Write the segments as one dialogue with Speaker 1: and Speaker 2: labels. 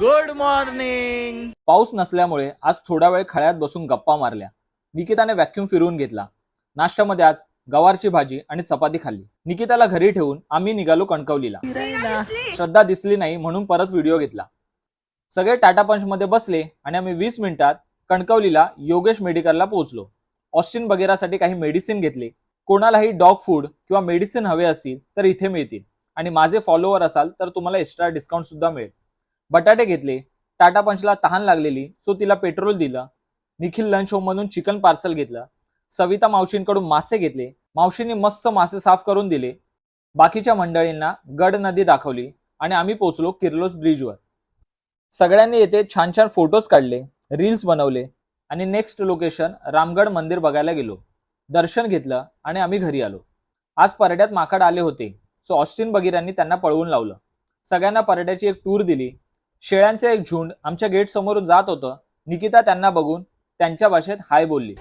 Speaker 1: Good morning.
Speaker 2: पाऊस नसल्यामुळे आज थोडा वेळ खळ्यात बसून गप्पा मारल्या। निकिताने व्हॅक्यूम फिरवून घेतला। नाश्त्यामध्ये आज गवारची भाजी आणि चपाती खाल्ली। निकिताला घरी ठेवून आम्ही निघालो कणकवलीला। श्रद्धा दिसली नाही म्हणून परत व्हिडिओ घेतला। सगळे टाटा पंच मध्ये बसले आणि आम्ही 20 मिनिटात कणकवलीला योगेश मेडिकलला पोहोचलो। ऑस्टिन बगेरासाठी काही मेडिसिन घेतले। कोणालाही डॉग फूड किंवा मेडिसिन हवे असतील तर इथे मिळतील आणि माझे फॉलोअर असाल तर तुम्हाला एक्स्ट्रा डिस्काउंट सुद्धा मिळेल। बटाटे घेतले। टाटा पंचला तहान लागलेली सो तिला पेट्रोल दिलं। निखिल लंच होम मधून चिकन पार्सल घेतलं। सविता मावशींकडून मासे घेतले। मावशींनी मस्त मासे साफ करून दिले। बाकीच्या मंडळींना गड नदी दाखवली आणि आम्ही पोहोचलो किर्लोस ब्रिजवर। सगळ्यांनी येथे छान छान फोटोज काढले, रील्स बनवले आणि नेक्स्ट लोकेशन रामगड मंदिर बघायला गेलो। दर्शन घेतलं आणि आम्ही घरी आलो। आज परड्यात माकड आले होते सो ऑस्टिन बगीरांनी त्यांना पळवून लावलं। सगळ्यांना परड्याची एक टूर दिली। शेळ्यांचे एक झुंड आमच्या गेट समोरून जात होतं। निकिता त्यांना बघून त्यांच्या भाषेत हाय बोलली।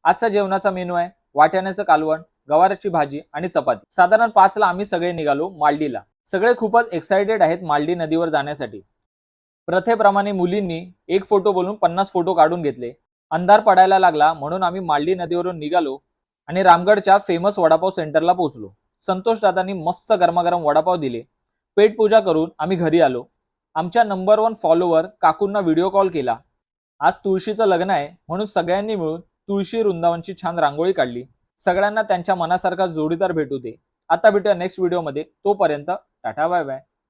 Speaker 2: आजचा जेवणाचा मेनू आहे वाटाण्याचं कालवण, गवाराची भाजी आणि चपाती। साधारण 5 ला आम्ही सगळे निघालो मालडीला। सगळे खूपच एक्साइटेड आहेत मालडी नदीवर जाण्यासाठी। प्रथेप्रमाणे मुलींनी एक फोटो बोलून 50 फोटो काढून घेतले। अंधार पडायला लागला म्हणून आम्ही मालडी नदीवरून निघालो आणि रामगडच्या फेमस वडापाव सेंटरला पोहोचलो। संतोष दादांनी मस्त गरमागरम वडापाव दिले। पेट पूजा करून आम्ही घरी आलो। आमच्या नंबर 1 फॉलोअर काकूंना व्हिडिओ कॉल केला। आज तुळशीचं लग्न आहे म्हणून सगळ्यांनी मिळून तुळशी वृंदावनची छान रांगोळी काढली। सगळ्यांना त्यांच्या मनासारखा जोडीदार भेटू दे। आता भेटूया नेक्स्ट व्हिडिओ मध्ये। तोपर्यंत टाटा बाय बाय।